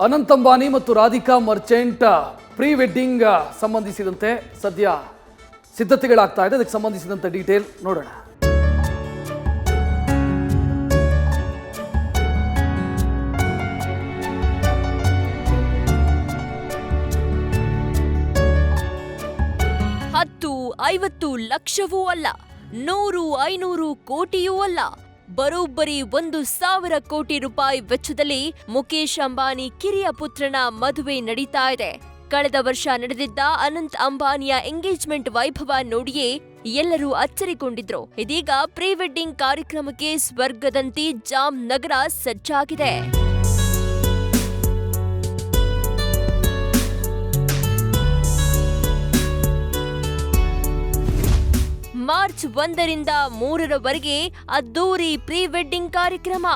ಅನಂತ್ ಅಂಬಾನಿ ಮತ್ತು Radhika Merchant pre wedding ಸಂಬಂಧಿಸಿದಂತೆ ಸದ್ಯ ಸಿದ್ಧತೆಗಳಾಗ್ತಾ ಇದೆ. ಅದಕ್ಕೆ ಸಂಬಂಧಿಸಿದಂತೆ ಡೀಟೇಲ್ ನೋಡೋಣ. ಹತ್ತು 50 ಲಕ್ಷವೂ ಅಲ್ಲ, 100-500 ಕೋಟಿಯೂ ಅಲ್ಲ, ಬರೋಬ್ಬರಿ 1,000 ಕೋಟಿ ರೂಪಾಯಿ ವೆಚ್ಚದಲ್ಲಿ ಮುಖೇಶ್ ಅಂಬಾನಿ ಕಿರಿಯ ಪುತ್ರನ ಮದುವೆ ನಡೀತಾ ಇದೆ. ಕಳೆದ ವರ್ಷ ನಡೆದಿದ್ದ ಅನಂತ್ ಅಂಬಾನಿಯ ಎಂಗೇಜ್ಮೆಂಟ್ ವೈಭವ ನೋಡಿಯೇ ಎಲ್ಲರೂ ಅಚ್ಚರಿಗೊಂಡಿದ್ರು. ಇದೀಗ ಪ್ರೀ ವೆಡ್ಡಿಂಗ್ ಕಾರ್ಯಕ್ರಮಕ್ಕೆ ಸ್ವರ್ಗದಂತೆ ಜಾಮ್ ನಗರ ಸಜ್ಜಾಗಿದೆ. ಮಾರ್ಚ್ 1ರಿಂದ 3ರವರೆಗೆ ಅದ್ದೂರಿ ಪ್ರೀ ವೆಡ್ಡಿಂಗ್ ಕಾರ್ಯಕ್ರಮ.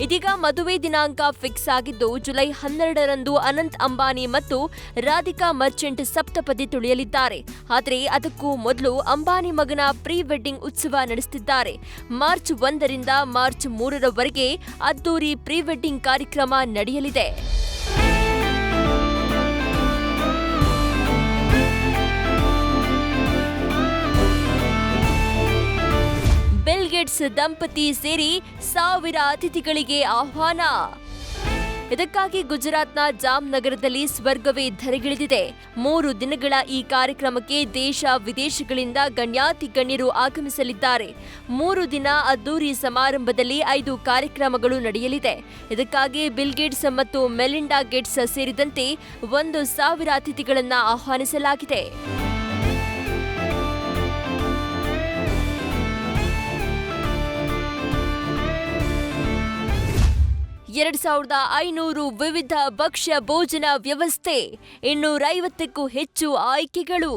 ಇದೀಗ ಮದುವೆ ದಿನಾಂಕ ಫಿಕ್ಸ್ ಆಗಿದ್ದು ಜುಲೈ 12ರಂದು ಅನಂತ್ ಅಂಬಾನಿ ಮತ್ತು ರಾಧಿಕಾ ಮರ್ಚೆಂಟ್ ಸಪ್ತಪದಿ ತುಳಿಯಲಿದ್ದಾರೆ. ಆದರೆ ಅದಕ್ಕೂ ಮೊದಲು ಅಂಬಾನಿ ಮಗನ ಪ್ರೀ ವೆಡ್ಡಿಂಗ್ ಉತ್ಸವ ನಡೆಸುತ್ತಿದ್ದಾರೆ. ಮಾರ್ಚ್ 1ರಿಂದ ಮಾರ್ಚ್ 3ರವರೆಗೆ ಅದ್ದೂರಿ ಪ್ರೀ ವೆಡ್ಡಿಂಗ್ ಕಾರ್ಯಕ್ರಮ ನಡೆಯಲಿದೆ. ಬಿಲ್ ಗೇಟ್ಸ್ ದಂಪತಿ ಸೇರಿ 1000 ಅತಿಥಿಗಳಿಗೆ ಆಹ್ವಾನ. ಇದಕ್ಕಾಗಿ ಗುಜರಾತ್ನ ಜಾಮ್ ನಗರದಲ್ಲಿ ಸ್ವರ್ಗವೇ ಧರೆಗಿಳಿದಿದೆ. 3 ದಿನಗಳ ಈ ಕಾರ್ಯಕ್ರಮಕ್ಕೆ ದೇಶ ವಿದೇಶಗಳಿಂದ ಗಣ್ಯಾತಿ ಗಣ್ಯರು ಆಗಮಿಸಲಿದ್ದಾರೆ. 3 ದಿನ ಅದ್ದೂರಿ ಸಮಾರಂಭದಲ್ಲಿ 5 ಕಾರ್ಯಕ್ರಮಗಳು ನಡೆಯಲಿದೆ. ಇದಕ್ಕಾಗಿ ಬಿಲ್ ಗೇಟ್ಸ್ ಮತ್ತು ಮೆಲಿಂಡಾ ಗೇಟ್ಸ್ ಸೇರಿದಂತೆ 1,000 ಅತಿಥಿಗಳನ್ನು ಆಹ್ವಾನಿಸಲಾಗಿದೆ. 2,500 ವಿವಿಧ ಭಕ್ಷ್ಯ ಭೋಜನ ವ್ಯವಸ್ಥೆ, 250ಕ್ಕೂ ಹೆಚ್ಚು ಆಯ್ಕೆಗಳು.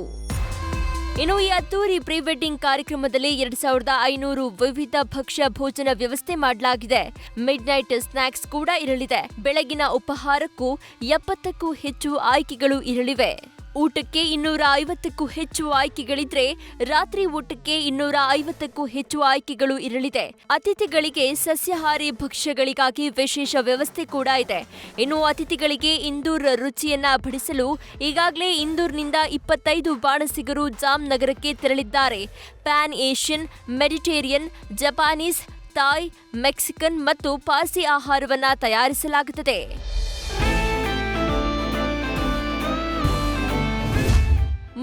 ಇನ್ನು ಈ ಅದ್ದೂರಿ ಪ್ರೀ ವೆಡ್ಡಿಂಗ್ ಕಾರ್ಯಕ್ರಮದಲ್ಲಿ 2,500 ವಿವಿಧ ಭಕ್ಷ್ಯ ಭೋಜನ ವ್ಯವಸ್ಥೆ ಮಾಡಲಾಗಿದೆ. ಮಿಡ್ ನೈಟ್ ಸ್ನಾಕ್ಸ್ ಕೂಡ ಇರಲಿದೆ. ಬೆಳಗಿನ ಉಪಹಾರಕ್ಕೂ 70ಕ್ಕೂ ಹೆಚ್ಚು ಆಯ್ಕೆಗಳು ಇರಲಿವೆ. ಊಟಕ್ಕೆ 250ಕ್ಕೂ ಹೆಚ್ಚು ಆಯ್ಕೆಗಳಿದ್ರೆ ರಾತ್ರಿ ಊಟಕ್ಕೆ 250ಕ್ಕೂ ಹೆಚ್ಚು ಆಯ್ಕೆಗಳು ಇರಲಿದೆ. ಅತಿಥಿಗಳಿಗೆ ಸಸ್ಯಾಹಾರಿ ಭಕ್ಷ್ಯಗಳಿಗಾಗಿ ವಿಶೇಷ ವ್ಯವಸ್ಥೆ ಕೂಡ ಇದೆ. ಇನ್ನು ಅತಿಥಿಗಳಿಗೆ ಇಂದೂರ್ ರುಚಿಯನ್ನ ಬಡಿಸಲು ಈಗಾಗಲೇ ಇಂದೂರ್ನಿಂದ 25 ಬಾಣಸಿಗರು ಜಾಮ್ ನಗರಕ್ಕೆ ತೆರಳಿದ್ದಾರೆ. PAN Asian, Mediterranean, Japanese, Thai, Mexican ಮತ್ತು ಪಾರ್ಸಿ ಆಹಾರವನ್ನ ತಯಾರಿಸಲಾಗುತ್ತದೆ.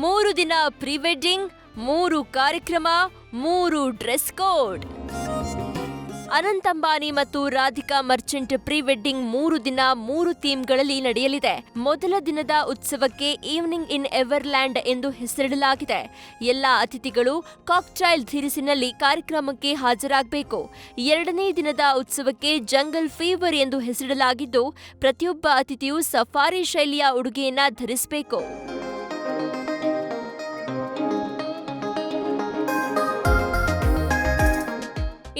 ಮೂರು ದಿನ ಪ್ರೀ ವೆಡ್ಡಿಂಗ್, 3 ಕಾರ್ಯಕ್ರಮ, 3 ಡ್ರೆಸ್ ಕೋಡ್. ಅನಂತ್ ಅಂಬಾನಿ ಮತ್ತು ರಾಧಿಕಾ ಮರ್ಚೆಂಟ್ ಪ್ರೀ ವೆಡ್ಡಿಂಗ್ 3 ದಿನ 3 ಥೀಮ್ಗಳಲ್ಲಿ ನಡೆಯಲಿದೆ. ಮೊದಲ ದಿನದ ಉತ್ಸವಕ್ಕೆ ಈವ್ನಿಂಗ್ ಇನ್ ಎವರ್ಲ್ಯಾಂಡ್ ಎಂದು ಹೆಸರಿಡಲಾಗಿದೆ. ಎಲ್ಲ ಅತಿಥಿಗಳು ಕಾಕ್ಟೈಲ್ ಧಿರಿಸಿನಲ್ಲಿ ಕಾರ್ಯಕ್ರಮಕ್ಕೆ ಹಾಜರಾಗಬೇಕು. 2ನೇ ದಿನದ ಉತ್ಸವಕ್ಕೆ ಜಂಗಲ್ ಫೀವರ್ ಎಂದು ಹೆಸರಿಡಲಾಗಿದ್ದು ಪ್ರತಿಯೊಬ್ಬ ಅತಿಥಿಯು ಸಫಾರಿ ಶೈಲಿಯ ಉಡುಗೆಯನ್ನ ಧರಿಸಬೇಕು.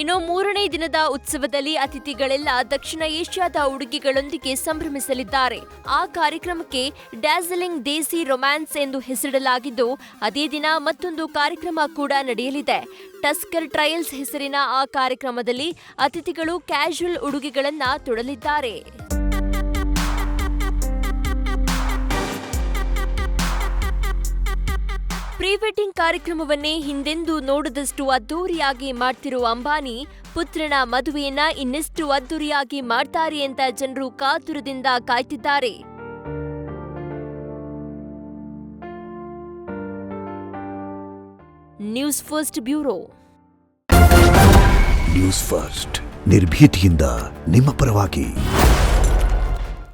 ಇನ್ನು 3ನೇ ದಿನದ ಉತ್ಸವದಲ್ಲಿ ಅತಿಥಿಗಳೆಲ್ಲ ದಕ್ಷಿಣ ಏಷ್ಯಾದ ಉಡುಗೆಗಳೊಂದಿಗೆ ಸಂಭ್ರಮಿಸಲಿದ್ದಾರೆ. ಆ ಕಾರ್ಯಕ್ರಮಕ್ಕೆ ಡ್ಯಾಸಲಿಂಗ್ ದೇಸಿ ರೊಮ್ಯಾನ್ಸ್ ಎಂದು ಹೆಸರಿಡಲಾಗಿದ್ದು ಅದೇ ದಿನ ಮತ್ತೊಂದು ಕಾರ್ಯಕ್ರಮ ಕೂಡ ನಡೆಯಲಿದೆ. ಟಸ್ಕರ್ ಟ್ರಯಲ್ಸ್ ಹೆಸರಿನ ಆ ಕಾರ್ಯಕ್ರಮದಲ್ಲಿ ಅತಿಥಿಗಳು ಕ್ಯಾಶುಯಲ್ ಉಡುಗೆಗಳನ್ನ ತೊಡಲಿದ್ದಾರೆ. ಪ್ರೀ ವೆಡ್ಡಿಂಗ್ ಕಾರ್ಯಕ್ರಮವನ್ನೇ ಹಿಂದೆಂದೂ ನೋಡದಷ್ಟು ಅದ್ದೂರಿಯಾಗಿ ಮಾಡ್ತಿರುವ ಅಂಬಾನಿ ಪುತ್ರನ ಮದುವೆಯನ್ನ ಇನ್ನೆಷ್ಟು ಅದ್ದೂರಿಯಾಗಿ ಮಾಡ್ತಾರೆ ಅಂತ ಜನರು ಕಾತುರದಿಂದ ಕಾಯ್ತಿದ್ದಾರೆ. News First bureau. News First ನಿರ್ಭೀತಿಯಿಂದ ನಿಮ್ಮ ಪರವಾಗಿ.